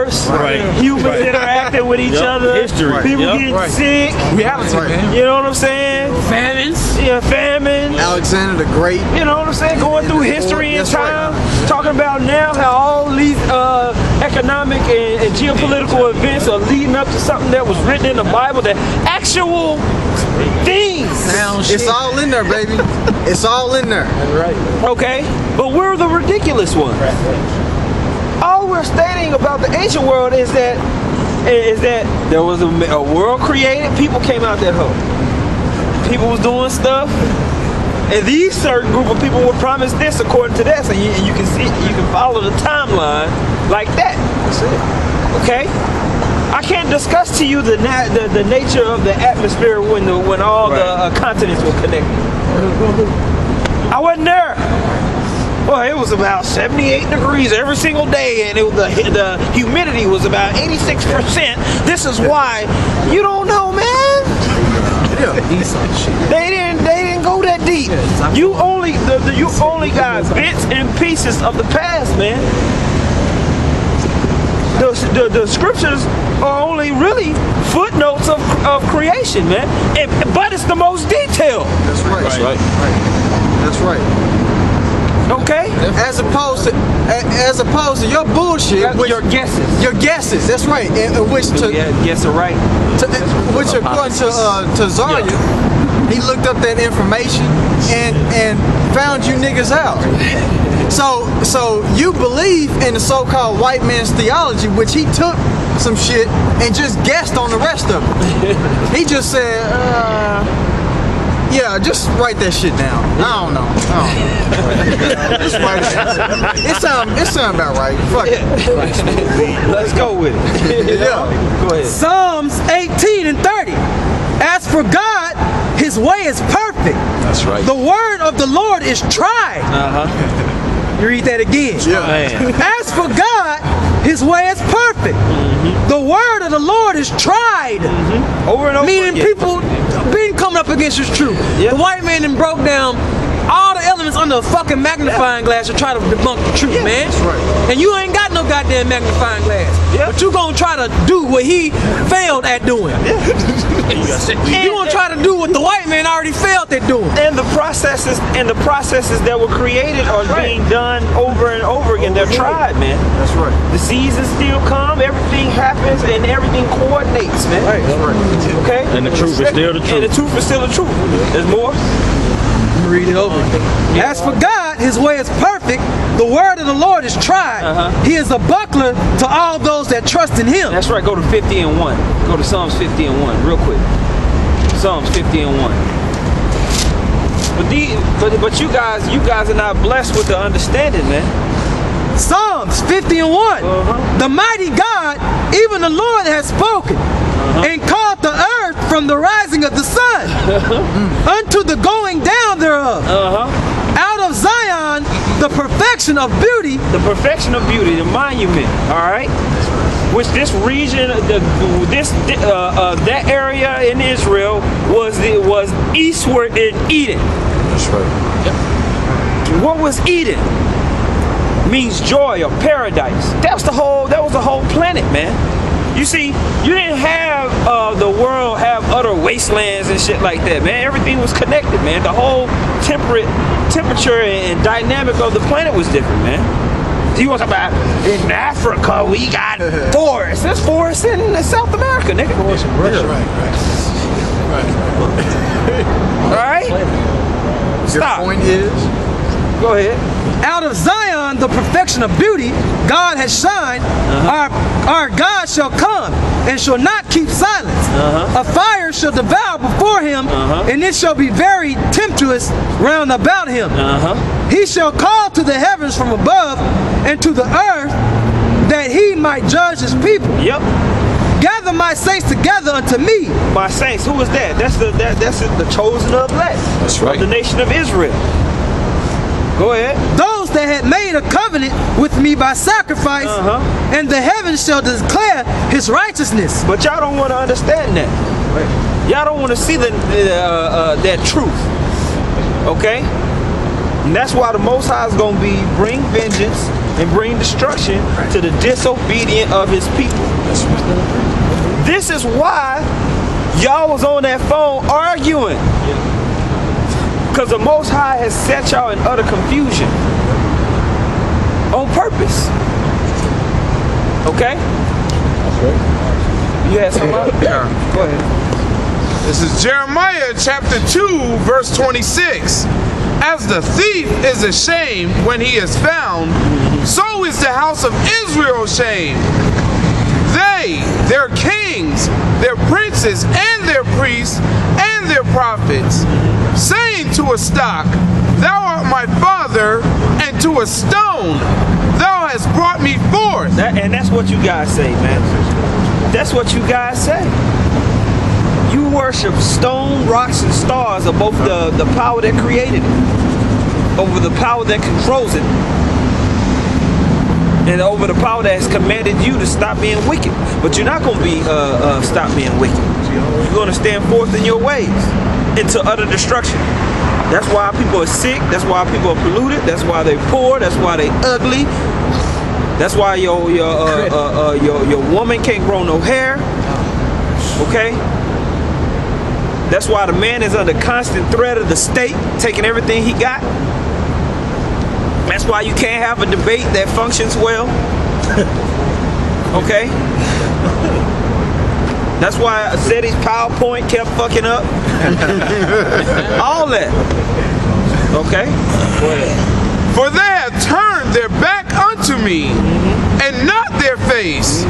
wars, humans interacting with each other, history, people getting sick, reality, man. You know what I'm saying? Famines. Yeah, famine. Alexander the Great. You know what I'm saying? Going through history and time, talking about now how all these economic and geopolitical events are leading up to something that was written in the Bible, that actual things. It's all in there, baby. It's all in there. Right. Okay, but we're the ridiculous ones. All we're stating about the ancient world is that there was a world created. People came out that hole. People was doing stuff, and these certain group of people were promised this according to that. So you can see, you can follow the timeline like that. That's it. Okay. I can't discuss to you the nature of the atmosphere when all the continents were connected. I wasn't there. Well, it was about 78 degrees every single day, and the humidity was about 86%. This is why you don't know, man. They didn't go that deep. You only got bits and pieces of the past, man. The scriptures are only really footnotes of creation, man. But it's the most detailed. That's right. That's right. That's right. Okay. As opposed to your bullshit. Your guesses. Your guesses. That's right. Which guess it right. Which according to Zarya, he looked up that information and found you niggas out. So you believe in the so-called white man's theology, which he took some shit and just guessed on the rest of it. He just said, yeah, just write that shit down. I don't know. Just write it. It sound about right. Fuck it. Let's go with it. Yeah. Go ahead. Psalms 18 and 30. As for God, his way is perfect. That's right. The word of the Lord is tried. You read that again. As for God, his way is perfect. The word of the Lord is tried. Over and over. Meaning people been coming up against his truth. The white man then broke down all the elements under a fucking magnifying glass to try to debunk the truth, man. That's right. And you ain't got no goddamn magnifying glass. But you gonna try to do what he failed at doing. You gonna try to do what the white man already failed at doing. And the processes that were created are being done over and over again. They're tried, man. That's right. The seasons still come, everything happens, and everything coordinates, man. Right. That's right. Okay? And the truth is still the truth. And the truth is still the truth. There's more. Read it over. As for God, his way is perfect. The word of the Lord is tried. He is a buckler to all those that trust in him. That's right. Go to 50 and 1. Go to Psalms 50 and 1 real quick. Psalms 50 and 1. But you guys are not blessed with the understanding, man. Psalms 50 and 1. The mighty God, even the Lord, has spoken and called the earth from the rising of the sun unto the going down thereof. Out of Zion, the perfection of beauty. The perfection of beauty, the monument. All right. Which this region, that area in Israel was eastward in Eden. That's right. What was Eden? Means joy or paradise. That was the whole planet, man. You see, you didn't have the world have utter wastelands and shit like that, man. Everything was connected, man. The whole temperature and dynamic of the planet was different, man. You want to talk about in Africa we got forests. There's forests in South America, nigga. That's right. All right. Stop. Your point is. Go ahead. Out of Zion, the perfection of beauty, God has shined. Our God shall come and shall not keep silence. A fire shall devour before him, and it shall be very tempestuous round about him. He shall call to the heavens from above and to the earth, that he might judge his people. Yep. Gather my saints together unto me. My saints, who is that? That's the chosen of elect. That's right. Of the nation of Israel. Go ahead. Those that had made a covenant with me by sacrifice, and the heavens shall declare his righteousness. But y'all don't want to understand that. Y'all don't want to see that truth. Okay? And that's why the Most High is going to bring vengeance and bring destruction to the disobedient of his people. This is why y'all was on that phone arguing. Because the Most High has set y'all in utter confusion. On purpose. Okay? You had something? Yeah. Go ahead. This is Jeremiah chapter 2, verse 26. As the thief is ashamed when he is found, so is the house of Israel ashamed. They, their kings, their princes, and their priests, and their prophets, saying to a stock, Thou art my father, and to a stone, Thou hast brought me forth. And that's what you guys say, man. That's what you guys say. You worship stone, rocks, and stars above the power that created it, over the power that controls it, and over the power that has commanded you to stop being wicked. But you're not going to be stop being wicked. You're going to stand forth in your ways into utter destruction. That's why people are sick. That's why people are polluted. That's why they're poor. That's why they're ugly. That's why your woman can't grow no hair. Okay? That's why the man is under constant threat of the state taking everything he got. That's why you can't have a debate that functions well. Okay? That's why Seti's PowerPoint kept fucking up. All that. Okay? Go ahead. For they have turned their back unto me, and not their face.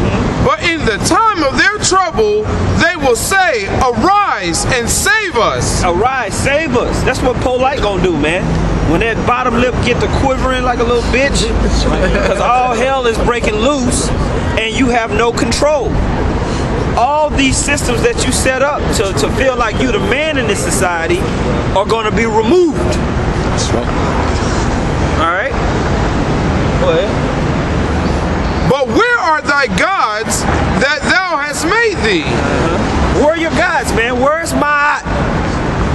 But in the time of their trouble, they will say, Arise and save us. Arise, save us. That's what Polite gonna do, man. When that bottom lip get to quivering like a little bitch, because all hell is breaking loose, and you have no control. All these systems that you set up to feel like you the man in this society are gonna be removed. That's right. All right? Go ahead. But where are thy gods that thou hast made thee? Where are your gods, man? Where's my...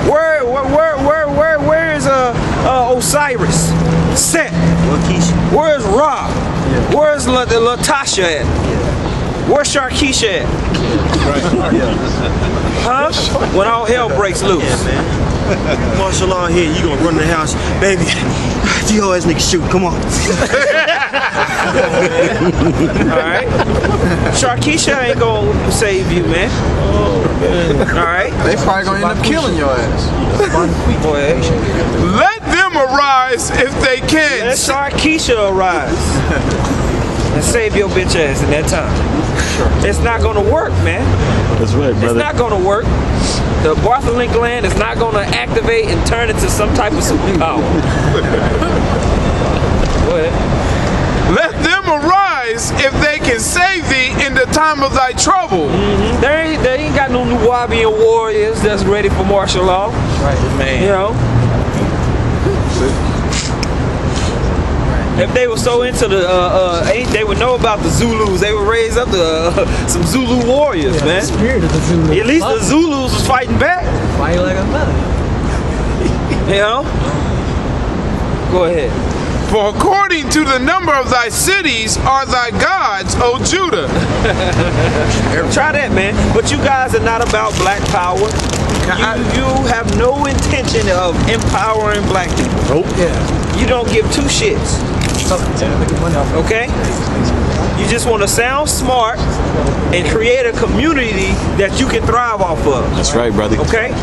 Where is Osiris? Set? Where's Ra? Where's Latasha at? Where's Sharkeisha at? Huh? When all hell breaks loose. Martial law here, you gonna run the house, baby. G ho ass nigga shoot, come on. Alright? Sharkeisha ain't gonna save you, man. Alright? They probably gonna end up killing your ass. Go ahead. Let them arise if they can. Let Sharkeisha arise. And save your bitch ass in that time. It's not gonna work, man. That's right, brother. It's not gonna work. The Bartholin gland is not gonna activate and turn into some type of superpower. Go ahead. Let them arise if they can save thee in the time of thy trouble. They ain't got no Nubian warriors that's ready for martial law. Right, man. You know. If they were so into the, they would know about the Zulus. They would raise up some Zulu warriors, man. The spirit of the Zulu. At least the Zulus was fighting back. Fight like a mother. You know? Go ahead. For according to the number of thy cities are thy gods, O Judah. Try that, man. But you guys are not about black power. You have no intention of empowering black people. Nope. Yeah. You don't give two shits. Okay? You just want to sound smart and create a community that you can thrive off of. That's right, brother. Okay?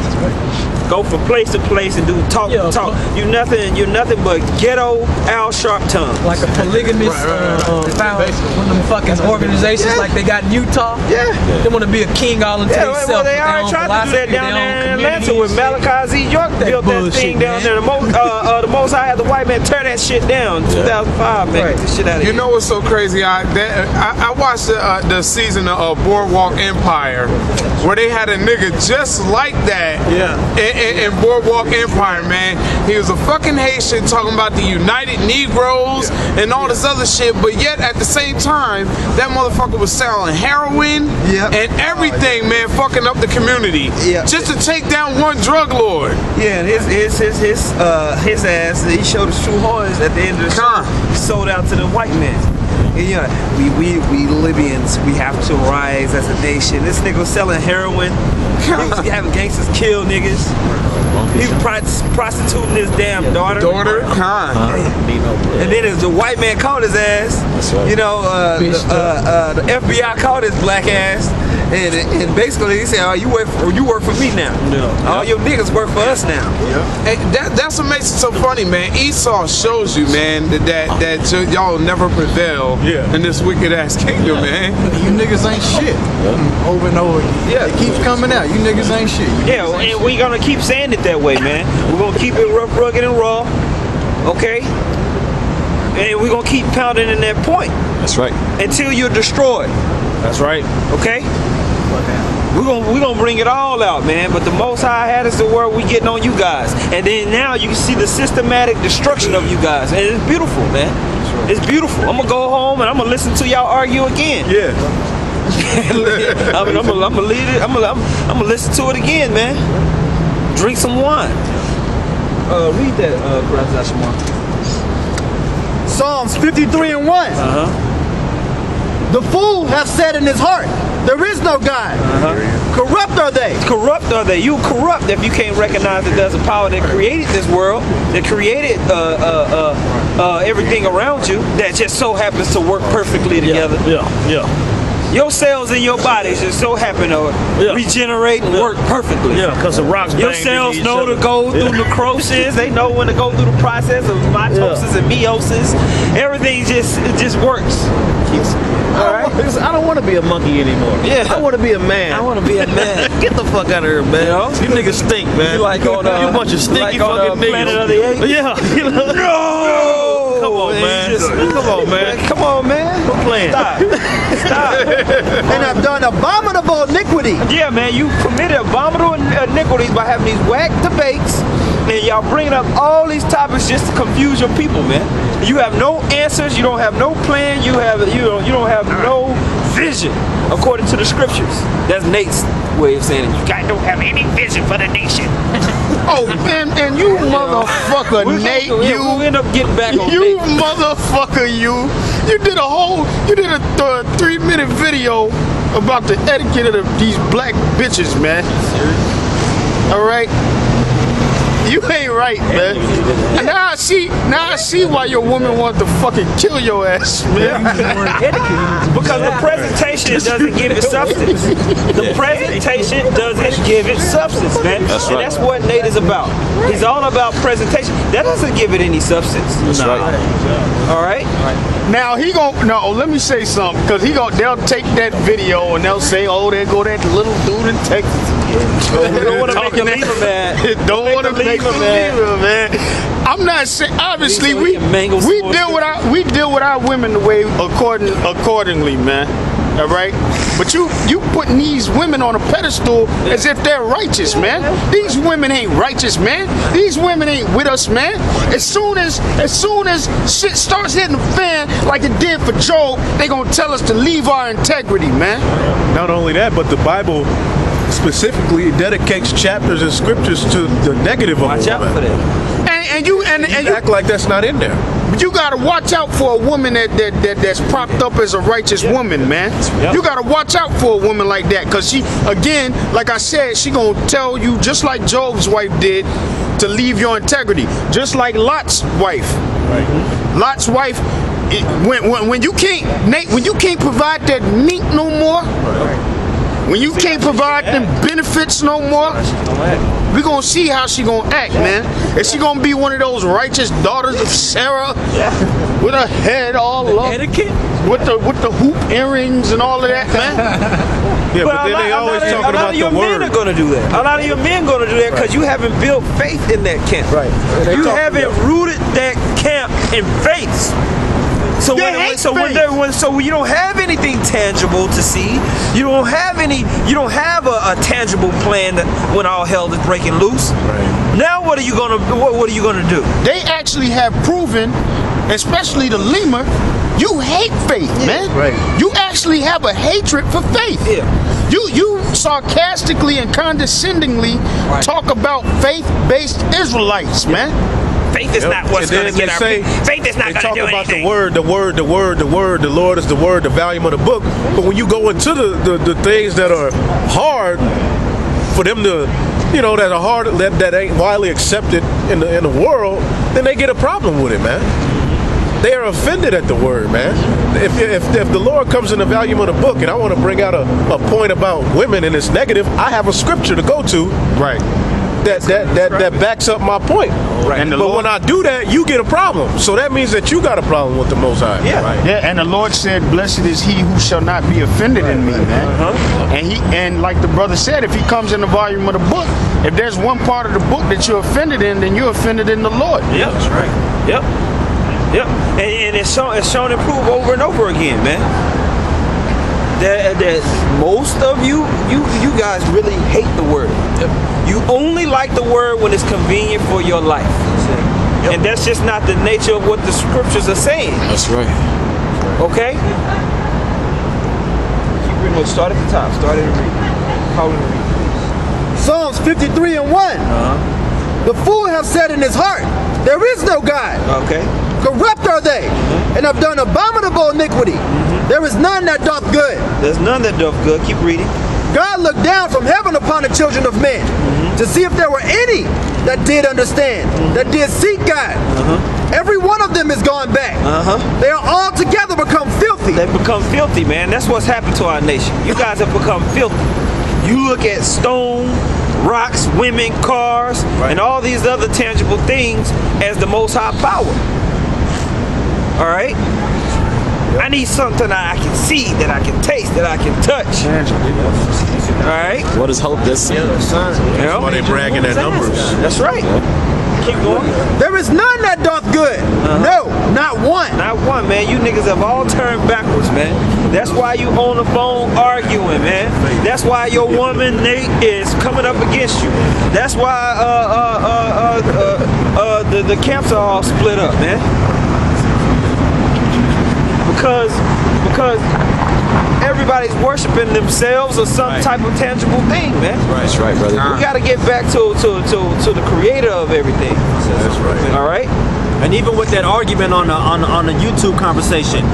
Go from place to place and do talk. You're nothing but ghetto Al Sharpton. Like a polygamous found one of them fucking organizations like they got in Utah. Yeah. They want to be a king all into themselves. Well, they already tried to do that down there in Atlanta with Malachi Z. York built that thing down there. The Most High had the white man tear that shit down in 2005, man. Get this shit out of here. You know what's so crazy? I watched the season of Boardwalk Empire where they had a nigga just like that. Yeah. in Boardwalk Empire, man. He was a fucking Haitian talking about the United Negroes and all this other shit, but yet at the same time, that motherfucker was selling heroin and everything, man, fucking up the community. Just to take down one drug lord. Yeah, and his ass, he showed his true horns at the end of the show. He sold out to the white man. And, you know, we Libyans, we have to rise as a nation. This nigga was selling heroin. He was having gangsters kill niggas. He was prostituting his damn daughter. And then as the white man caught his ass, you know, the FBI caught his black ass. And basically he said, "Oh, you work for me now. All your niggas work for us now." Hey, that's what makes it so funny, man. Esau shows you, man, that y'all never prevail in this wicked ass kingdom, man. You niggas ain't shit. Over and over. It keeps coming out. You niggas ain't shit. And we gonna keep saying it that way, man. We're gonna keep it rough, rugged, and raw. Okay. And we're gonna keep pounding in that point. That's right. Until you're destroyed. That's right. Okay? We're gonna bring it all out, man. But the Most High had us to where we getting on you guys. And then now you can see the systematic destruction of you guys. And it's beautiful, man. It's beautiful. I'm gonna go home and I'm gonna listen to y'all argue again. I'm gonna lead it. I'm gonna listen to it again, man. Drink some wine. Read that, Brother Joshua. Psalms 53:1. The fool hath said in his heart, there is no God. Corrupt are they. Corrupt are they. You corrupt if you can't recognize that there's a power that created this world, that created everything around you, that just so happens to work perfectly together. Your cells in your body just so happen to regenerate and work perfectly. Because the rocks. Your cells know to go through necrosis. They know when to go through the process of mitosis and meiosis. Everything just works. I don't want to be a monkey anymore. I want to be a man. I want to be a man. Get the fuck out of here, man. You niggas stink, man. You like on you bunch of stinky fucking niggas. Planet of the Apes? No! Come on, man. Come on, man. Come on, man. Quit playing. Stop. And have done abominable iniquity. Yeah, man, you committed abominable iniquities by having these whack debates, and y'all bringing up all these topics just to confuse your people, man. You have no answers. You don't have no plan. You don't have no vision according to the scriptures. That's Nate's way of saying it. You guys don't have any vision for the nation. Oh, and you motherfucker, Nate, we'll end up getting back on you Nate. Motherfucker, you did a 3-minute video about the etiquette of these black bitches, man. All right. You ain't right, man. And now I see why your woman wants to fucking kill your ass, man. Because the presentation doesn't give it substance. The presentation doesn't give it substance, man. That's and right. that's what Nate is about. He's all about presentation. That doesn't give it any substance. That's right. All right? Now let me say something, because they'll take that video and they'll say, oh, there go that little dude in Texas. We don't want to make a leaver mad. Don't want to make a leaver, man. I'm not saying, obviously we deal with our women the way accordingly, man. All right, but you putting these women on a pedestal as if they're righteous, man. These women ain't righteous, man. These women ain't with us, man. As soon as shit starts hitting the fan like it did for Job, they gonna tell us to leave our integrity, man. Not only that, but the Bible specifically dedicates chapters and scriptures to the negative of a woman. Watch out for that. And you act like that's not in there. But you gotta watch out for a woman that's propped up as a righteous woman, man. You gotta watch out for a woman like that, cause she, again, like I said, she gonna tell you, just like Job's wife did, to leave your integrity. Just like Lot's wife. Right. Lot's wife, when you can't, Nate, when you can't provide that meat no more. Right. When you can't provide them benefits no more, we're going to see how she going to act, man. Is she going to be one of those righteous daughters of Sarah with her head all up, with the hoop earrings and all of that, man? Yeah, but then they always talking about the word. A lot of your men are going to do that. A lot of your men going to do that because you haven't built faith in that camp. Right. You haven't rooted that camp in faith. So They when, hate so when, faith. so you don't have anything tangible to see. You don't have a tangible plan when all hell is breaking loose. Right. Now what are you gonna do? They actually have proven, especially the lemur, you hate faith, man. Right. You actually have a hatred for faith. Yeah. You sarcastically and condescendingly talk about faith-based Israelites, man. Faith is not what's going to get our faith is not going to do anything. They talk about the word, the Lord is the word, the volume of the book. But when you go into the things that are hard for them to, that are hard, that ain't widely accepted in the world, then they get a problem with it, man. They are offended at the word, man. If the Lord comes in the volume of the book, and I want to bring out a point about women and it's negative, I have a scripture to go to. Right. That backs up my point. Right. And when I do that, you get a problem. So that means that you got a problem with the Most High. Yeah. Right. Yeah, and the Lord said, "Blessed is he who shall not be offended in me," man. And like the brother said, if he comes in the volume of the book, if there's one part of the book that you're offended in, then you're offended in the Lord. Yep. That's right. Yep. And it's shown and proved over and over again, man. That most of you guys really hate the word. Yep. You only like the word when it's convenient for your life. Yep. And that's just not the nature of what the scriptures are saying. That's right. Okay? Keep reading. Start at the top. Start at the read. Call it a read. Psalms 53:1. The fool hath said in his heart, there is no God. Okay. Corrupt are they, and have done abominable iniquity. There is none that doth good. There's none that doth good. Keep reading. God looked down from heaven upon the children of men to see if there were any that did understand, that did seek God. Every one of them is gone back. They are all together become filthy. They've become filthy, man. That's what's happened to our nation. You guys have become filthy. You look at stone, rocks, women, cars, and all these other tangible things as the most high power. All right? I need something that I can see, that I can taste, that I can touch. All right? What is hope? That's That's why they bragging at numbers. That's right. Keep going. There is none that doth good. No, not one. Not one, man. You niggas have all turned backwards, man. That's why you on the phone arguing, man. That's why your woman, Nate, is coming up against you. That's why the camps are all split up, man. Because everybody's worshiping themselves or some type of tangible thing, man. That's right, brother. We got to get back to the creator of everything. That's right. All right. And even with that argument on the YouTube conversation,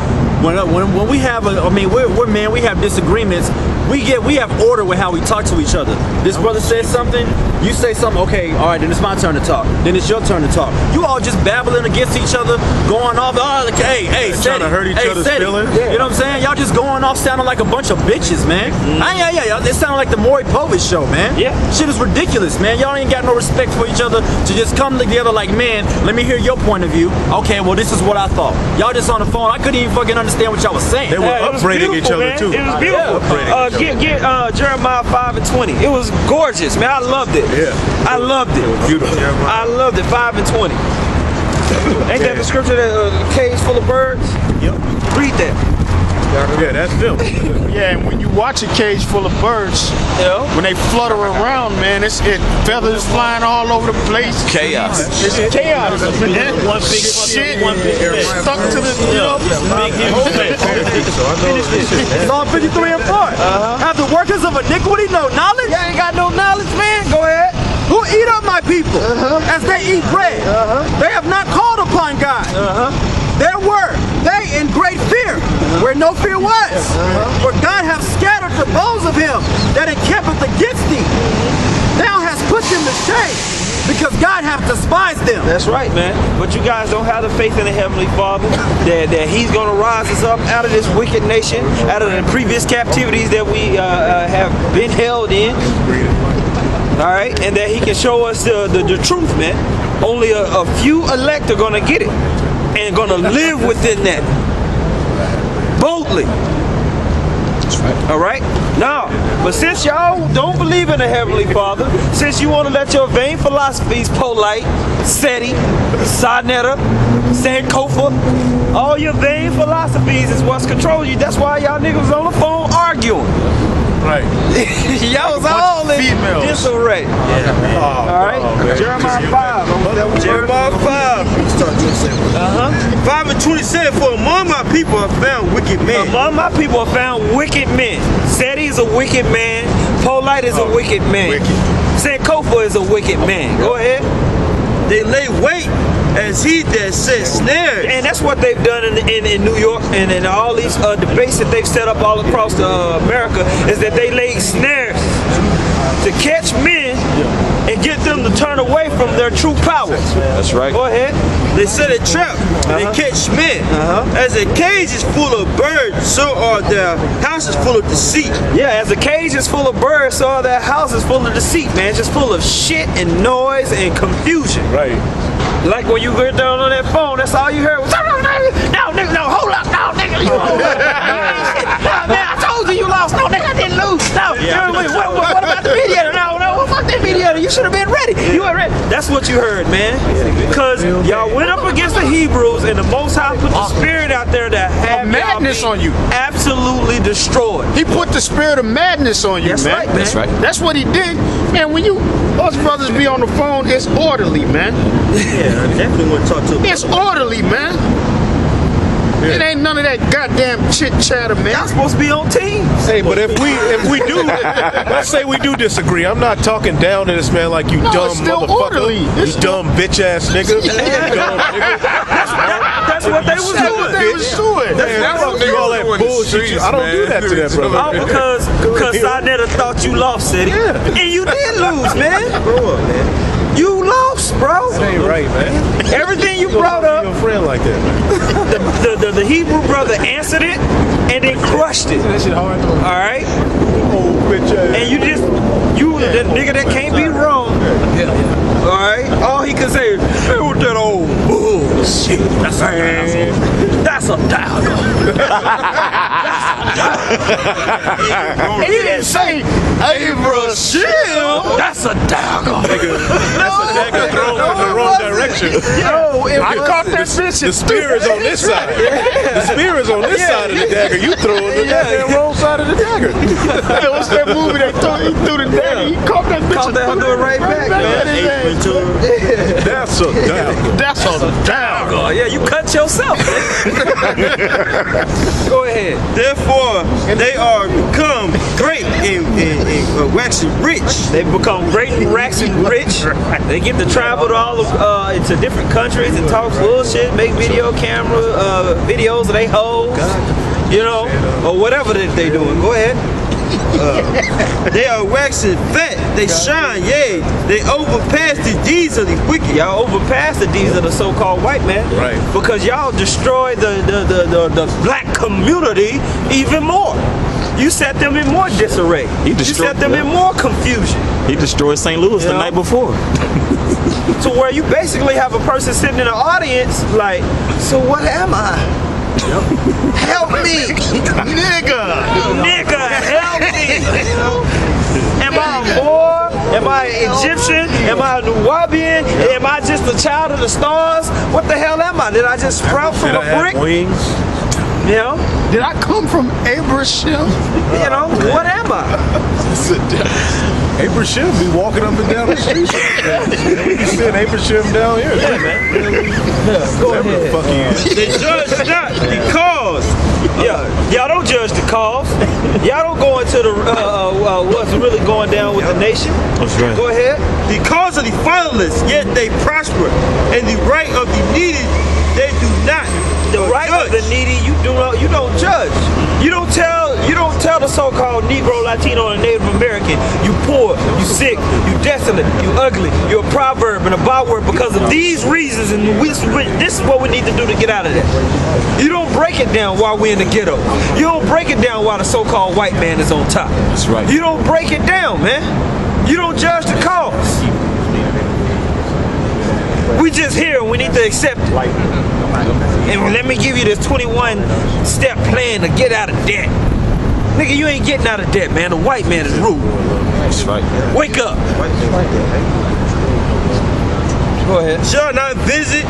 when we have we're men, we have disagreements. We have order with how we talk to each other. This brother says something, you say something, okay, all right, then it's my turn to talk. Then it's your turn to talk. You all just babbling against each other, going off, hey, trying Seti, to hurt each other's Seti. feelings. You know what I'm saying? Y'all just going off sounding like a bunch of bitches, man. Yeah, it sounded like the Maury Povich show, man. Yeah. Shit is ridiculous, man. Y'all ain't got no respect for each other to just come together like, man, let me hear your point of view. Okay, well, this is what I thought. Y'all just on the phone. I couldn't even fucking understand what y'all was saying. They were upbraiding each other, man. too. It was beautiful. Get Jeremiah 5:20. It was gorgeous, man. I loved it. Yeah. I loved it. Beautiful. I loved it. 5:20. Ain't that the scripture that cage full of birds? Yep. Read that. Yeah, that's them. Yeah, and when you watch a cage full of birds, Yeah. when they flutter around, man, it feathers flying all over the place. chaos. It's chaos. One big shit. one big Stuck to the, Psalm 53:4. Have the workers of iniquity no knowledge? You ain't got no knowledge, man. Go ahead. Who eat up my people as they eat bread? They have not called upon God. There were they in great fear, where no fear was. For God hath scattered the bones of him that encampeth against thee. Thou hast put them to shame, because God hath despised them. That's right, man. But you guys don't have the faith in the Heavenly Father that He's going to rise us up out of this wicked nation, out of the previous captivities that we have been held in. All right, and that He can show us the truth, man. Only a few elect are going to get it and going to live within that boldly. All right? Now, but since y'all don't believe in the Heavenly Father, since you want to let your vain philosophies, Polite, Seti, Sarnetta, Sankofa, all your vain philosophies is what's controlling you. That's why y'all niggas on the phone arguing. Right. Y'all was all in disarray. All right? Jeremiah 5. Jeremiah 5. 5 and 27. For among my people are found wicked men. Among my people are found wicked men. Seti is a wicked man. Polite is a wicked man. Sankofa is a wicked man. Go ahead. They lay wait as he that set snares. And that's what they've done in New York and in all these debates that they've set up all across America, is that they lay snares to catch men and get them to turn away from their true power. That's right. Go ahead. They set a trap and they catch men. As a cage is full of birds, so are their houses full of deceit. Yeah, as a cage is full of birds, so are their houses full of deceit, man. Just full of shit and noise and confusion. Right. Like when you get down on that phone, that's all you heard was, no, nigga, no, hold up, no, nigga, you man, I told you lost. No, nigga, I didn't lose. No, what about the mediator? No, fuck that mediator. You should have been ready. You were ready. That's what you heard, man. Because y'all went up against the Hebrews, and the Most High put the spirit out there that had madness on you. Absolutely destroyed. He put the spirit of madness on you, That's man. right, man. That's right. That's what he did. Man, when you, us brothers be on the phone, it's orderly, man. Yeah, I definitely want to talk to him. It's orderly, man. It ain't none of that goddamn chit chatter, man. Y'all supposed to be on teams. Hey, but if we do, let's say we do disagree. I'm not talking down to this man like you dumb it's still motherfucker. orderly. You dumb bitch ass nigga. You dumb nigga. That's what they was doing. They was doing. Man, fuck you, all that bullshit. I don't do that to that brother. Oh, because Sarnetta thought you lost, Seti. And you did lose, man. Grow up, man. You lost, bro. That ain't right, man. Everything you brought up, Your friend like that, man. the Hebrew brother answered it and then crushed it. That shit hard. All right? Old bitch ass. And you that nigga that can't be wrong. All right? All he could say is, hey, what that old bullshit. That's a dazzle. That's a dazzle. He didn't say, hey, bro, chill. That's a dazzle. That's a dagger thrown in the wrong direction. Yo, I caught that bitch. The spear is on this side. The spear is on this side of the dagger. You throw it the goddamn wrong side of the dagger. Hey, what's that movie they threw? He threw the dagger. He caught that bitch. Caught that and threw it right back, man. That's a dagger. That's a dagger. Oh, yeah, you cut yourself. Go ahead. Therefore, they are become great and waxing rich. They become great and waxing rich. They get to travel to all of, into different countries and talk bullshit, make video camera videos of they hoes, you know, or whatever that they doing. Go ahead. They are waxing fat. They shine, yea. They overpass the deeds of the wicked. Y'all overpass the deeds of the so-called white man, Right. Because y'all destroyed the black community even more. You set them in more disarray. You set them in more confusion. He destroyed St. Louis the night before. To where you basically have a person sitting in the audience like, so what am I? Help me, nigga, help me. Am I a Moor? Am I an Egyptian? Am I a Nubian? Am I just a child of the stars? What the hell am I? Did I just sprout from a brick? Wings. You know? Did I come from Abraham? You know, what am I? Abraham be walking up and down the street. We can send Abraham down here. Yeah, man. Go ahead. Fuck you. They judge not because. Y'all don't judge the cause. Y'all don't go into the what's really going down with the nation. That's right. Go ahead. Because of the fatherless, yet they prosper, and the right of the needy, they do not. The right of the needy, you don't judge. You don't tell the so-called Negro, Latino, and Native American, you poor, you sick, you desolate, you ugly, you're a proverb and a byword because of these reasons, and this is what we need to do to get out of that. You don't break it down while we're in the ghetto. You don't break it down while the so-called white man is on top. That's right. You don't break it down, man. You don't judge the cause. We just here and we need to accept it. And let me give you this 21-step plan to get out of debt. Nigga, you ain't getting out of debt, man. The white man is rude. That's right. Wake up. Go ahead. Shall I not visit?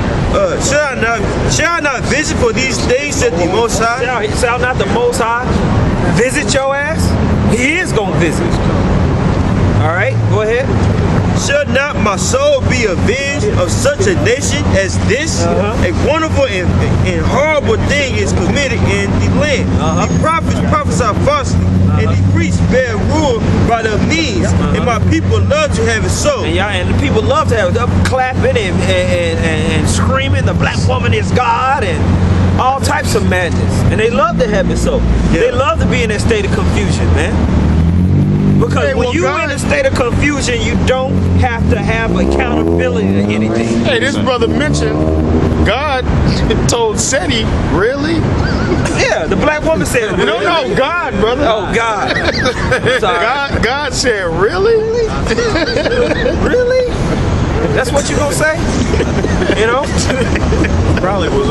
Shall I not visit for these things that the Most High? Shall not the Most High visit your ass? He is gonna visit. All right, go ahead. Should not my soul be avenged of such a nation as this? A wonderful and horrible thing is committed in the land. The prophets prophesy falsely, and the priests bear rule by their means, and my people love to have it so. And the people love to have it up, clapping and screaming, the black woman is God, and all types of madness. And they love to have it so. They love to be in that state of confusion, man. Because when you're in a state of confusion, you don't have to have accountability to anything. Hey, this brother mentioned God told Seti, really? Yeah, the black woman said, really? No, God, brother. Oh, God. Sorry. God said, really? Really? That's what you gonna say? You know? Probably was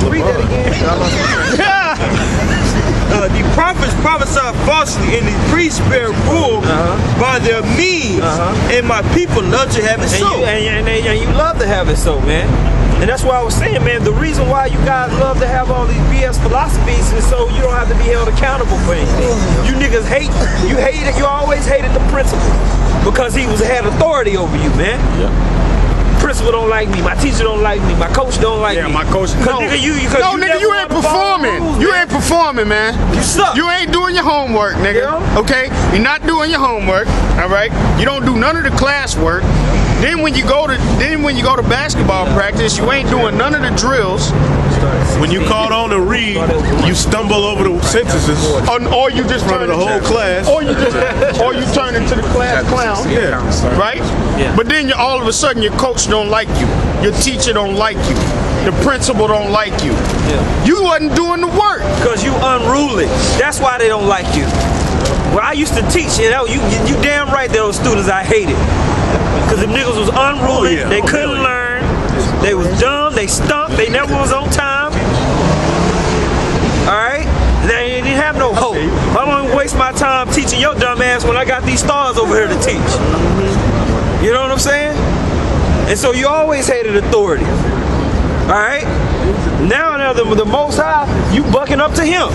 Read that again. The prophets prophesy falsely, and the priests bear rule by their means, and my people love to have it so. And you love to have it so, man. And that's why I was saying, man, the reason why you guys love to have all these BS philosophies is so you don't have to be held accountable for anything. You niggas you always hated the principal because he had authority over you, man. Yeah. Principal don't like me, my teacher don't like me, my coach don't like me. Yeah, my coach. No, nigga, you ain't performing. Rules, you ain't performing, man. You suck. You ain't doing your homework, nigga. Yeah. Okay? You're not doing your homework. All right? You don't do none of the class work. Then when you go to basketball practice, you ain't doing none of the drills. When you called on to read, you stumble over the sentences. Or you just turn the whole class. Or you turn into the class clown. Yeah. Right? Yeah. But then all of a sudden your coach don't like you. Your teacher don't like you. The principal don't like you. Yeah. You wasn't doing the work. Because you unruly. That's why they don't like you. Well, I used to teach, you damn right there were students I hated. Because them niggas was unruly, they couldn't learn, they was dumb, they stunk, they never was on time. Alright? They didn't have no hope. I'm gonna waste my time teaching your dumb ass when I got these stars over here to teach. You know what I'm saying? And so you always hated authority. Alright? Now the Most High, you bucking up to him.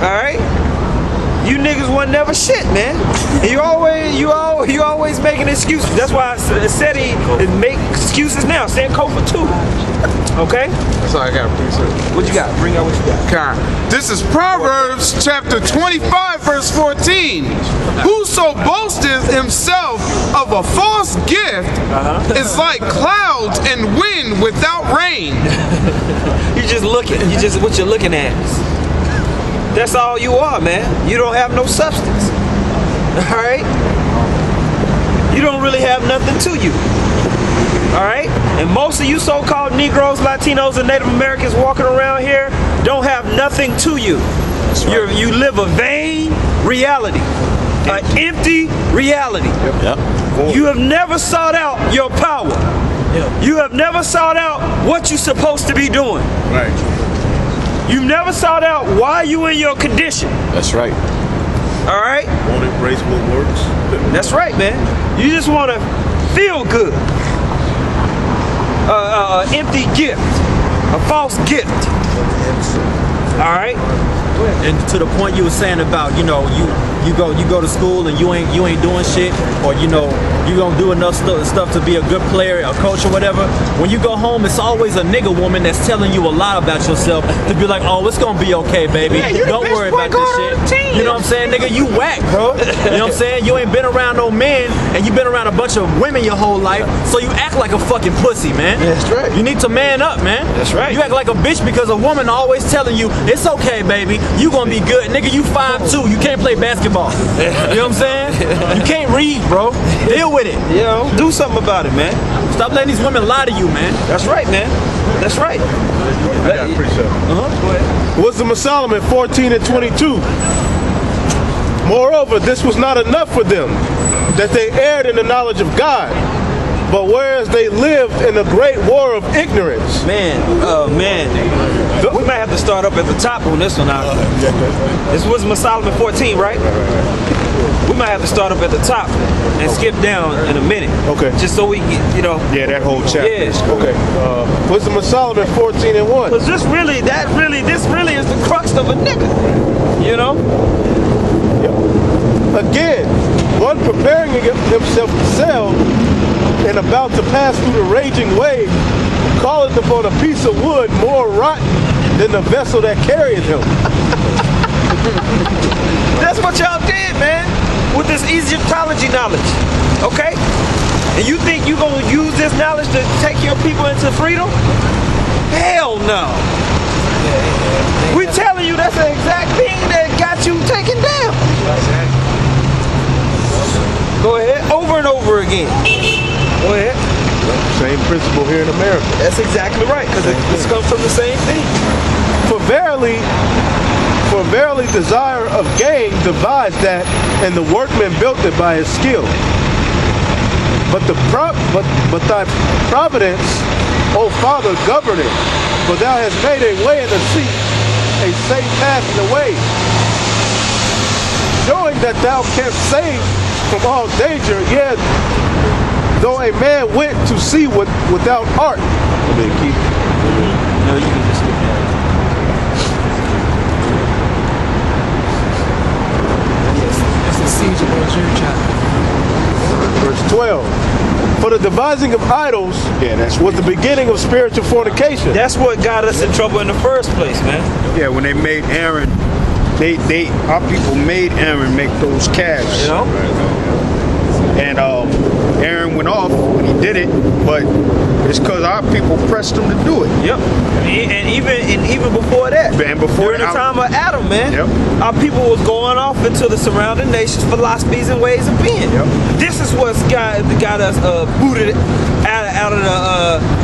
Alright? You niggas wasn't never shit, man. And you always making excuses. That's why I said he make excuses now. Send code for 2. Okay? That's all I got for you, sir. What you got? Bring out what you got. This is Proverbs chapter 25, verse 14. Whoso boasteth himself of a false gift is like clouds and wind without rain. You just looking. What you're looking at. That's all you are, man. You don't have no substance. Alright? You don't really have nothing to you. Alright? And most of you so-called Negroes, Latinos, and Native Americans walking around here don't have nothing to you. Right. You live a vain reality. An empty reality. Yep. You have never sought out your power. Yep. You have never sought out what you're supposed to be doing. Right. You've never sought out why you in your condition. That's right. All right? Won't embrace what works. That's right, man. You just want to feel good. Empty gift. A false gift. All right? And to the point you were saying about, you go to school and you ain't doing shit, or you don't do enough stuff to be a good player, a coach or whatever. When you go home, it's always a nigga woman that's telling you a lot about yourself to be like, oh, it's gonna be okay, baby. Yeah, don't worry about this shit. You know what I'm saying, nigga? You whack, bro. You know what I'm saying? You ain't been around no men, and you been around a bunch of women your whole life, so you act like a fucking pussy, man. That's right. You need to man up, man. That's right. You act like a bitch because a woman always telling you, it's okay, baby. You gonna be good. Nigga, you 5'2". You can't play basketball. You know what I'm saying? You can't read, bro. Deal with it. Yo, do something about it, man. Stop letting these women lie to you, man. That's right, man. That's right. I got appreciate it. Go ahead. Wisdom of Solomon 14 and 22. Moreover, this was not enough for them, that they erred in the knowledge of God, but whereas they lived in a great war of ignorance. Man, We might have to start up at the top on this one. This was Solomon 14, right? We might have to start up at the top and skip down in a minute. Okay. Just so we get, Yeah, that whole chapter. Yeah. Okay. Wisdom of Solomon 14:1. Because this really is the crux of a nigga. Again, one preparing himself to sail and about to pass through the raging wave, calleth upon a piece of wood more rotten than the vessel that carrieth him. That's what y'all did, man, with this Egyptology knowledge, okay? And you think you gonna use this knowledge to take your people into freedom? Hell no. We telling you that's the exact thing that got you taken down. Go ahead, over and over again. Go ahead. Same principle here in America. That's exactly right, because this comes from the same thing. For verily desire of gain devised that, and the workman built it by his skill. But thy providence, O Father, govern it, for thou hast made a way in the sea, a safe path in the way, showing that thou canst save from all danger, yet though a man went to sea without art. No, you can just skip that. That's the siege of Algeria. Verse 12. For the devising of idols was the beginning of spiritual fornication. That's what got us in trouble in the first place, man. Yeah, when they made Aaron, our people made Aaron make those calves. And Aaron went off when he did it, but it's because our people pressed him to do it. Yep. And even before that, during the time of Adam, man, our people was going off into the surrounding nations, philosophies and ways of being. This is what's got us booted out of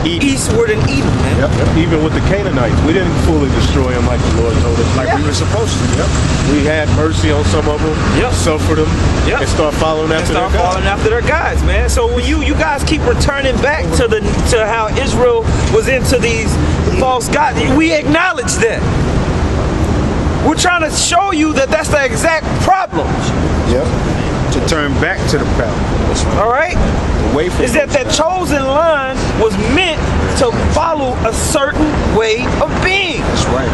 the eastward and Eden, man. Even with the Canaanites, we didn't fully destroy them like the Lord told us, like we were supposed to. We had mercy on some of them, suffered them, and start following after their gods, man. So when you guys keep returning back to how Israel was into these false gods, we acknowledge that. We're trying to show you that that's the exact problem. To turn back to the path. All right? Is that chosen line was meant to follow a certain way of being. That's right.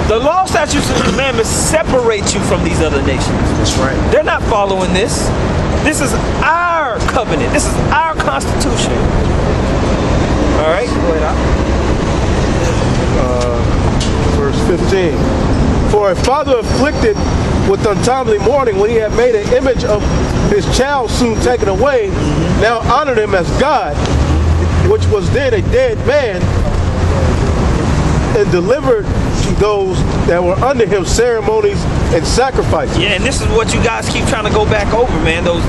The law, statutes, and commandments separate you from these other nations. That's right. They're not following this. This is our covenant. This is our constitution. All right? Go ahead, verse 15. For a father afflicted with untimely mourning when he had made an image of his child soon taken away, now honored him as God, which was then a dead man, and delivered to those that were under him ceremonies and sacrifices. Yeah, and this is what you guys keep trying to go back over, man. Those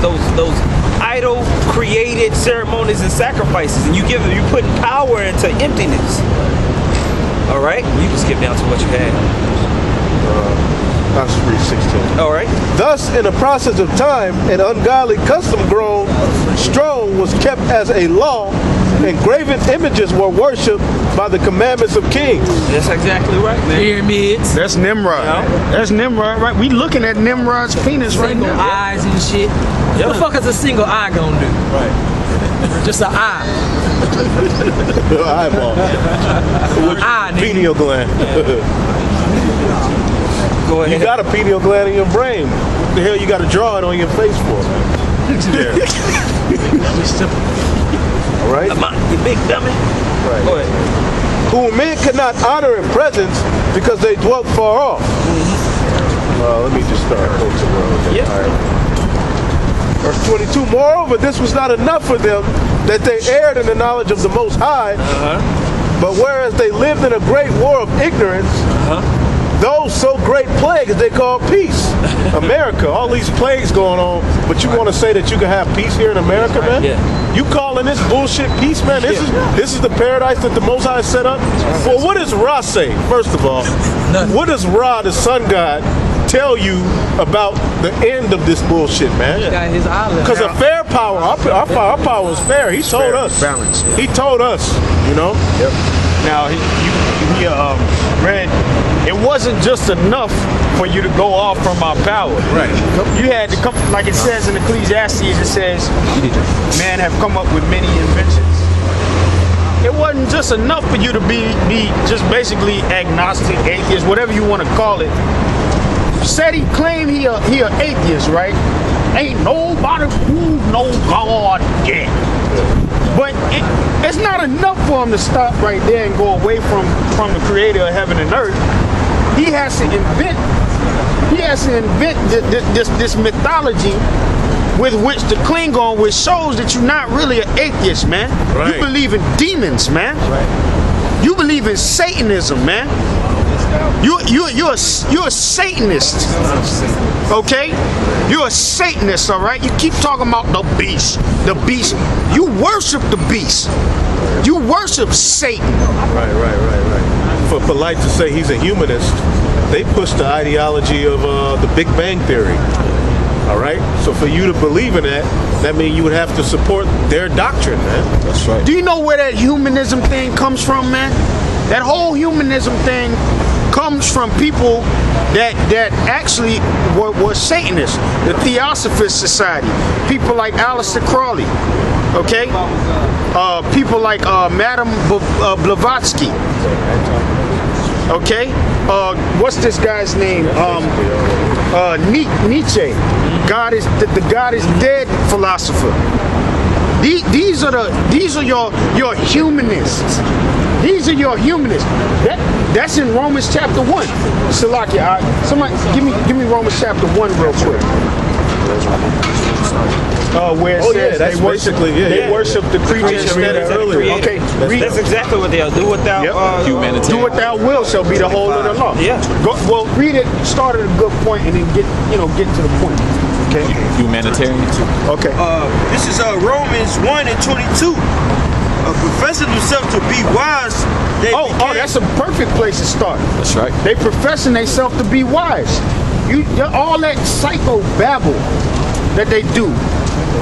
idol created ceremonies and sacrifices, and you putting power into emptiness. All right, you can skip down to what you had. That's 3:16. All right. Thus, in the process of time, an ungodly custom grown strong was kept as a law, and graven images were worshipped by the commandments of kings. That's exactly right, man. Pyramids. That's Nimrod. That's Nimrod, right? We looking at Nimrod's penis right Single now. eyes and shit. What the fuck is a single eye gonna do? Right. Just an eye. Eyeball. Eye, nigga. Pineal gland. Go ahead. You got a pineal gland in your brain. What the hell you got to draw it on your face for? All right? You big dummy. Right. Go ahead. Whom men could not honor in presence because they dwelt far off. Let me just start. Verse 22, moreover, this was not enough for them that they erred in the knowledge of the Most High, but whereas they lived in a great war of ignorance, those so great plagues they call peace. America, all these plagues going on, but you want to say that you can have peace here in America, man? Yeah. You calling this bullshit peace, man? This is the paradise that the Most High set up? Well, what does Ra say, first of all? What does Ra, the sun god, tell you about the end of this bullshit, man? Because a fair power, our power is fair. He told us. Balance. He told us, you know? Now he read, it wasn't just enough for you to go off from our power. Right. You had to come, like it says in Ecclesiastes, it says, man have come up with many inventions. It wasn't just enough for you to be just basically agnostic, atheist, whatever you want to call it. Seti claimed he a atheist, right? Ain't nobody proved no God yet. But it's not enough for him to stop right there and go away from the creator of heaven and earth. He has to invent this mythology with which to cling on, which shows that you're not really an atheist, man. Right. You believe in demons, man. Right. You believe in Satanism, man. You're a Satanist, okay? You're a Satanist, all right? You keep talking about the beast. You worship the beast. You worship Satan. Right. For polite to say he's a humanist, they push the ideology of the Big Bang Theory. All right? So for you to believe in that means you would have to support their doctrine, man. That's right. Do you know where that humanism thing comes from, man? That whole humanism thing comes from people that actually were Satanists, the Theosophist Society, people like Aleister Crowley, okay? People like Madame Blavatsky, okay? What's this guy's name? Nietzsche. The God is dead philosopher. These are your humanists. These are your humanists. That's in Romans chapter 1. Salakia, somebody give me Romans chapter 1 real quick. Where it says that's they worship the creature instead of earlier. Okay, that's exactly what they'll do without humanitarian. Do what thou wilt shall be the whole of the law. Yeah. Well, read it. Start at a good point and then get to the point. Okay. Humanitarian. Okay. This is Romans 1:22. Professing themselves to be wise. That's a perfect place to start. That's right. They professing themselves to be wise. All that psycho babble that they do,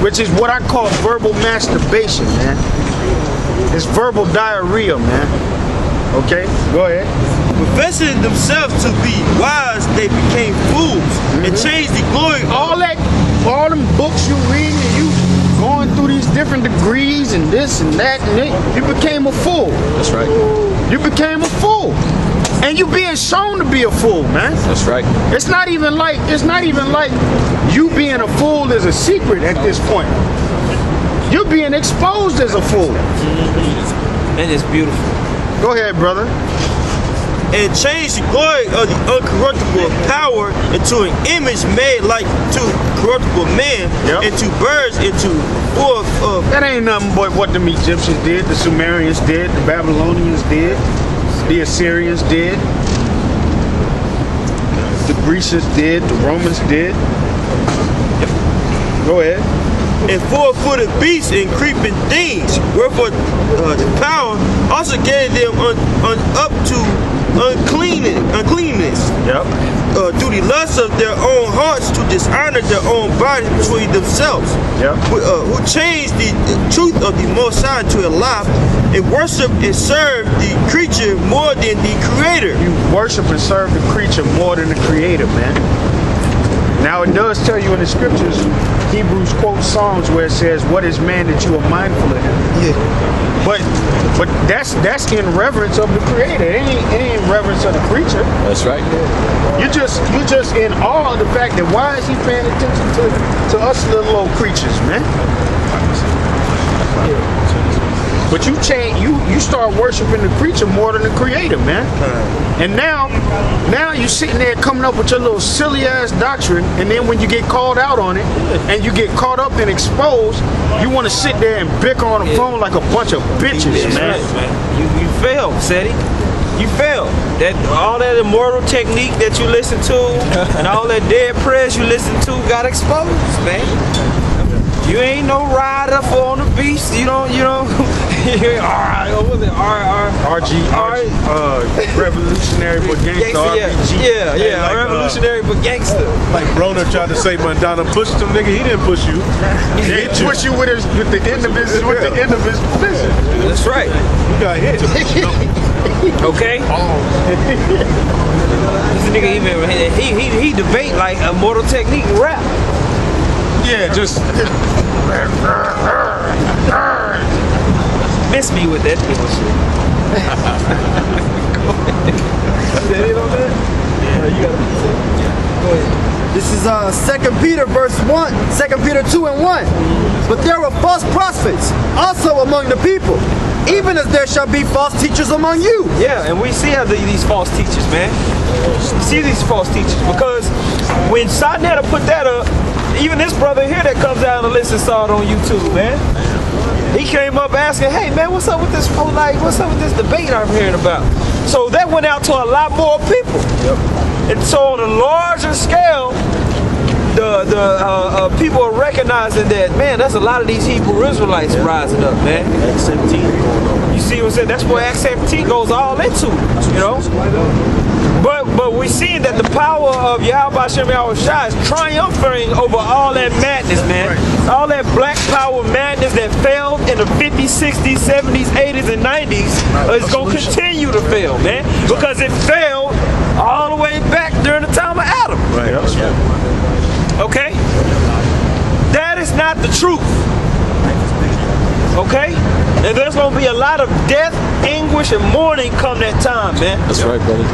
which is what I call verbal masturbation, man. It's verbal diarrhea, man. Okay, go ahead. Professing themselves to be wise, they became fools and changed the glory. All them books you read and you going through these different degrees and this and that and you became a fool. That's right. You became a fool. And you being shown to be a fool, man. That's right. It's not even like you being a fool is a secret at this point. You're being exposed as a fool. And it's beautiful. Go ahead, brother. And changed the glory of the uncorruptible power into an image made like to corruptible man, into birds, into that ain't nothing but what them Egyptians did, the Sumerians did, the Babylonians did, the Assyrians did, the Grecians did, the Romans did. Go ahead. And four-footed beasts and creeping things, wherefore the power also gave them up to uncleanness. Through the lust of their own hearts to dishonor their own bodies between themselves. Who changed the truth of the Most High to a lie and worship and serve the creature more than the Creator. You worship and serve the creature more than the Creator, man. Now it does tell you in the scriptures, Hebrews quotes Psalms where it says, "What is man that you are mindful of him?" Yeah. But that's in reverence of the Creator. It ain't in reverence of the creature. That's right. You're just in awe of the fact that why is he paying attention to us little old creatures, man? But you start worshiping the creature more than the Creator, man. And now you're sitting there coming up with your little silly ass doctrine, and then when you get called out on it, and you get caught up and exposed, you want to sit there and bicker on the phone like a bunch of bitches, man. You failed, Seti. You failed. All that immortal technique that you listen to, and all that dead prayers you listen to got exposed, man. You ain't no rider for on the beast. You don't. Revolutionary but gangster. Yeah, revolutionary but gangster. Like Broner tried to say Mandana pushed him, nigga. He didn't push you. He pushed you with the end of his vision. That's right. You got hit. Okay? This nigga even he debate like a Mortal Technique rap. Yeah, just Miss me with that bullshit. Is that it on that? Yeah, you gotta go ahead. This is 2 Peter verse 1, 2 Peter 2 and 1. But there were false prophets also among the people, even as there shall be false teachers among you. Yeah, and we see how these false teachers, man. See these false teachers, because when Sonetta put that up, even this brother here that comes down and listens saw it on YouTube, man. He came up asking, hey man, what's up with this whole, like, what's up with this debate I'm hearing about? So that went out to a lot more people. And so on a larger scale, the people are recognizing that, man, there's a lot of these Hebrew Israelites rising up, man. Acts 17 going on. You see what I'm saying? That's what Acts 17 goes all into, you know? But we're seeing that the power of Yahweh Shem Yahweh Shai is triumphing over all that madness, man. All that black power madness that failed in the 50s, 60s, 70s, 80s, and 90s is going to continue to fail, man. Because it failed all the way back during the time of Adam. right. Okay? That is not the truth. Okay? And there's going to be a lot of death, anguish, and mourning come that time, man. That's right, brother.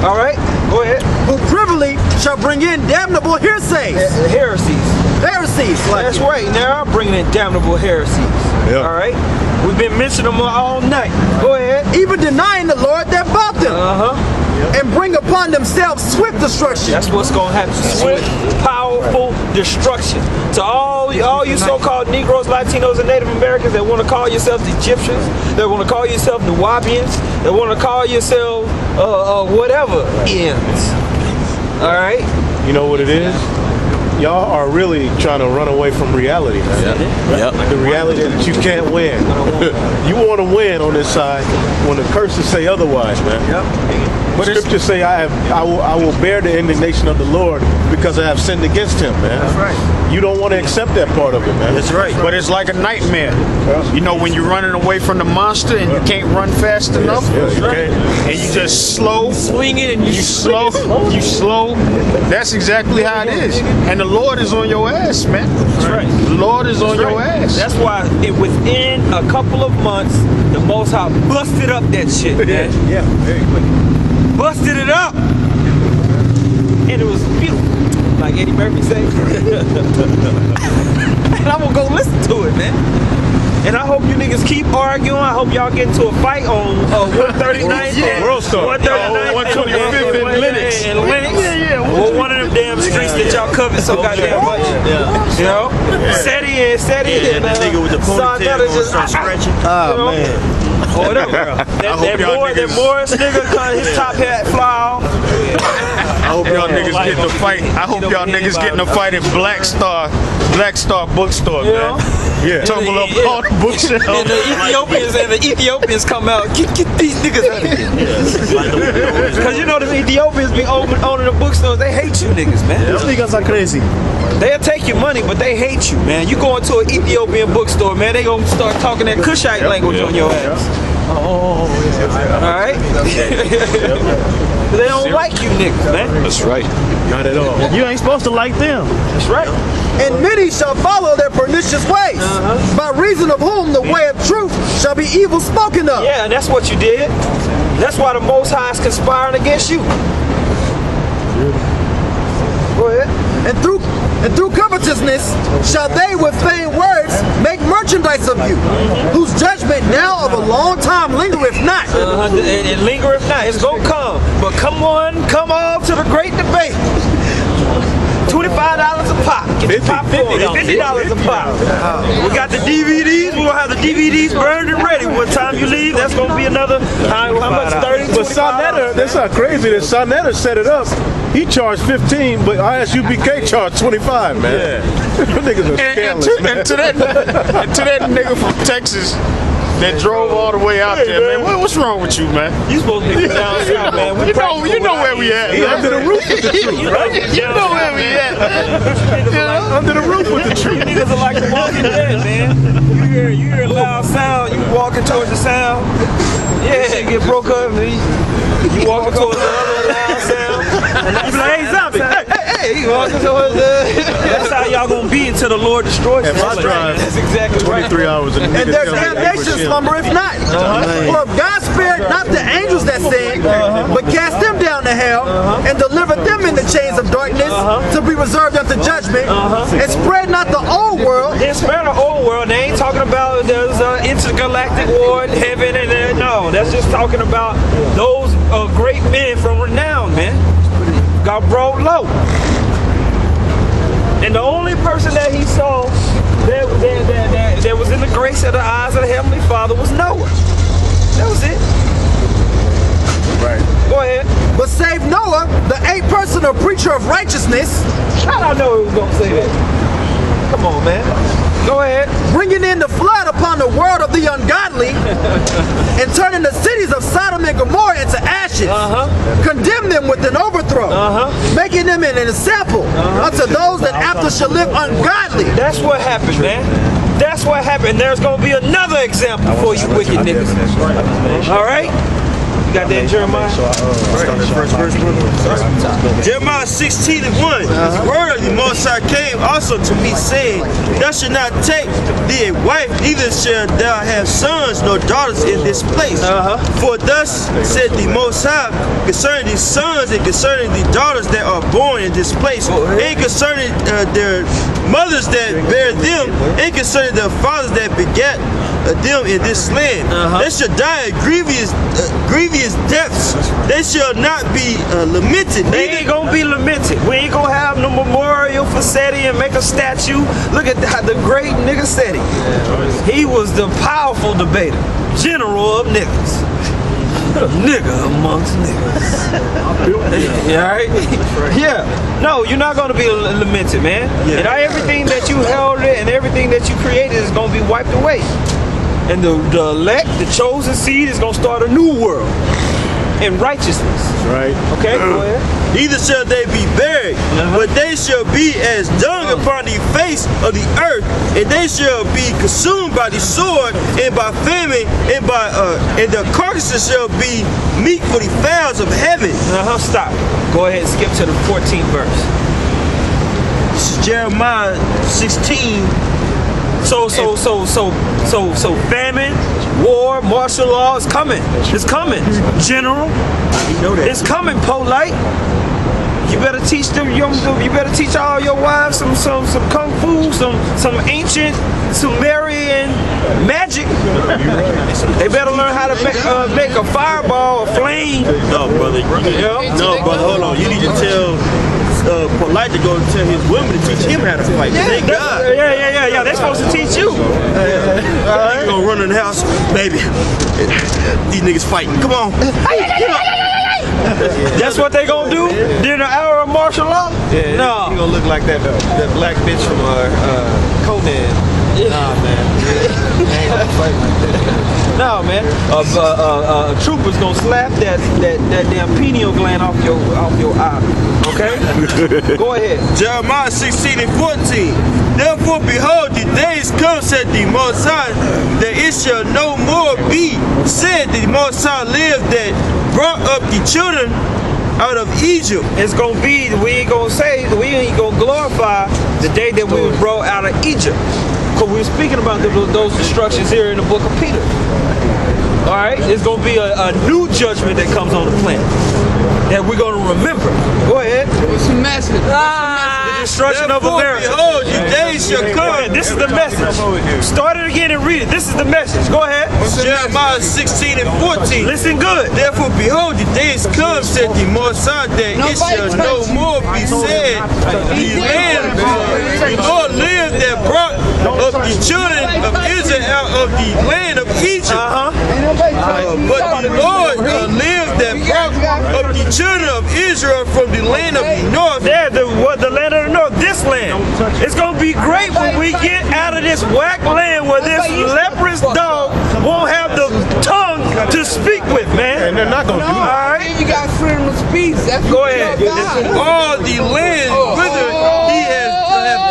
All right? Go ahead. Who privily shall bring in damnable heresies. Heresies. Heresies. Like That's right. Now I'm bringing in damnable heresies. Yeah. All right? We've been mentioning them all night. Go ahead. even denying the Lord that bought them. And bring upon themselves swift destruction. That's what's going to happen. Swift, powerful destruction. To all you so-called Negroes, Latinos, and Native Americans that want to call yourselves Egyptians, that want to call yourselves Nubians, that want to call yourselves whatever ends. All right? You know what it is? Y'all are really trying to run away from reality, man. Yep. The reality that you can't win. You want to win on this side when the curses say otherwise, man. But scriptures say, I will bear the indignation of the Lord because I have sinned against him, man. That's right. You don't want to accept that part of it, man. That's right. But it's like a nightmare. You know, when you're running away from the monster and you can't run fast enough, and you just slow, Swinging and you slow. That's exactly how it is. And the Lord is on your ass, man. That's right. The Lord is on your ass. That's why within a couple of months, the Most High busted up that shit, man. Yeah, very quick. Busted it up. And it was beautiful. Like Eddie Murphy said. And I'm gonna go listen to it, man. And I hope you niggas keep arguing. I hope y'all get into a fight on 139th and World Star. 139th 125th and Lennox. And Lennox. Well, one of them damn streets that y'all covet so goddamn much. You know? Seti and that nigga with the ponytail gonna start scratching. Oh, man. Or whatever. That Morris nigga, his top hat fly off. I hope y'all niggas getting a fight. I hope y'all niggas getting a fight at Black Star Bookstore, man. Yeah. Tumble up on the bookshelf. And the Ethiopians come out. Get these niggas out of here. Because you know the Ethiopians be owning the bookstores. They hate you niggas, man. Those niggas are crazy. They'll take your money, but they hate you, man. You go into an Ethiopian bookstore, man, they gonna start talking that Cushite language on your ass. Alright? They don't like you niggas, man. That's right. Not at all. You ain't supposed to like them. That's right. And many shall follow their pernicious ways, by reason of whom the way of truth shall be evil spoken of. Yeah, and that's what you did. That's why the Most High is conspiring against you. Go ahead. And through covetousness shall they with feigned words make merchandise of you, whose judgment now of a long time lingereth not. And lingereth not. It's gonna come. But come all to the great debate. $25 a pop. Get the popcorn. $50 a pop. We got the DVDs. We're gonna have the DVDs burned and ready. What time you leave, that's gonna be another how much? 30, But Sonetta, that's not crazy. That Sonetta set it up. He charged 15, but ISUBK charged 25, man. Yeah. Niggas are scandalous, And to that nigga from Texas that drove all the way out there, man. What's wrong with you, man? You supposed to be down south, man. You know where we at. He under the roof with the truth, right? You know where we at. Under the roof with the truth. Niggas are like the Walking Dead, man. You hear a loud sound, you walking towards the sound. Yeah, get broke up, and you walk into the other lounge sound, and you be like, hey, zombie, hey, you walk into that's how y'all gonna be until the Lord destroys you. That's exactly 23 hours and And there's damnation slumber if not. For if God spared not the angels that sinned, but cast them down to hell and delivered them in the chains of darkness to be reserved unto judgment, and spread not the old world. They spread the old world. They ain't talking about there's intergalactic war in heaven and no. That's just talking about those great men from renown, man. Got brought low. And the only person that he saw that was in the grace of the eyes of the Heavenly Father was Noah. That was it. Right. Go ahead. But save Noah, the eight-personal preacher of righteousness. How did I know he was going to say that? Come on, man. Go ahead. Bringing in the flood upon the world of the ungodly and turning the cities of Sodom and Gomorrah into ashes. Condemn them with an overthrow. Making them an example unto those that after shall live ungodly. That's what happened, man. That's what happened. There's going to be another example for you wicked niggas. All right? You got that in Jeremiah? Jeremiah 16:1. The word of the Most High came also to me, saying, Thou shalt not take thee a wife, neither shalt thou have sons nor daughters in this place. For thus said the Most High concerning the sons and concerning the daughters that are born in this place, and concerning their mothers that bear them, and concerning their fathers that begat them in this land. They shall die grievous deaths. They shall not be lamented. They ain't gonna be lamented. We ain't gonna have no memorial for Seti and make a statue. Look at the great nigga Seti. He was the powerful debater, general of niggas. Nigga amongst niggas. Yeah, right? Yeah. No, you're not gonna be lamented, man. And everything that you held and everything that you created is gonna be wiped away. And the elect, the chosen seed, is going to start a new world in righteousness. Right. Okay, go ahead. Neither shall they be buried, but they shall be as dung upon the face of the earth, and they shall be consumed by the sword and by famine, and the carcasses shall be meat for the fowls of heaven. Stop. Go ahead and skip to the 14th verse. This is Jeremiah 16. So famine, war, martial law is coming. It's coming, General. It's coming, polite. You better teach them. You better teach all your wives some kung fu, some ancient Sumerian magic. They better learn how to make a fireball, a flame. No, brother. No, brother. Hold on. You need to tell. Polite to go and tell his women to teach him how to fight. Thank God. Yeah. They're supposed to teach you. You gonna run in the house, baby. These niggas fighting. Come on. That's what they gonna do during the hour of martial law? Yeah, no. You gonna look like that black bitch from Conan. Nah, man. No, man. A trooper's gonna slap that damn pineal gland off your eye. Okay? Go ahead. Jeremiah 16:14. Therefore, behold, the days come, said the Most High, that it shall no more be said that the Most High lived that brought up the children out of Egypt. It's gonna be, we ain't gonna glorify the day that we was brought out of Egypt. Because we were speaking about those instructions here in the book of Peter. Alright? It's gonna be a new judgment that comes on the planet that we're gonna remember. Go ahead. What's the message? The destruction of America. Behold, the days shall come. This is the message. Start it again and read it. This is the message. Go ahead. Jeremiah 16:14. Listen good. Therefore, behold, the days come, said the Most High, that it shall no more be said, the Lord lived that brought up the children of Israel out of the land of Egypt. But the Lord lived that brought up the children of Israel from the land of the north. The land of the north, this land. It's going to be great when we get out of this whack land where this leprous dog won't have the tongue to speak with, man. And they're not going to do that. All right. You got freedom of speech. That's Go ahead. All the land whither he has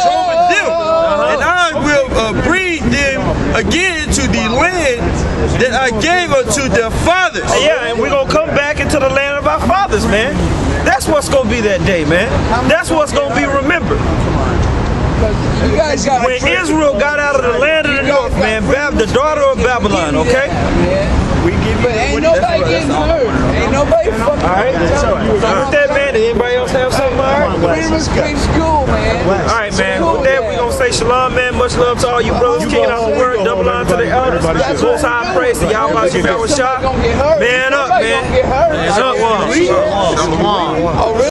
driven them, and I will bring them again to the land that I gave unto their fathers. fathers. Yeah, and we're gonna come back into the land of our fathers, man. That's what's gonna be that day, man. That's what's gonna be remembered. You guys got When Israel got out of the land of the north, man, the daughter of Babylon, okay? But ain't nobody getting hurt. Ain't nobody fucking. All right. So with that, man, did anybody else have something? All right. Freedom of speech, cool, man. All right, man. With that, we gonna say shalom, man. Much love to all you brothers. Kicking out the word, double on to the elders. Most high praise to y'all. Man up, man. Man up, man. Man up, one. Oh, really?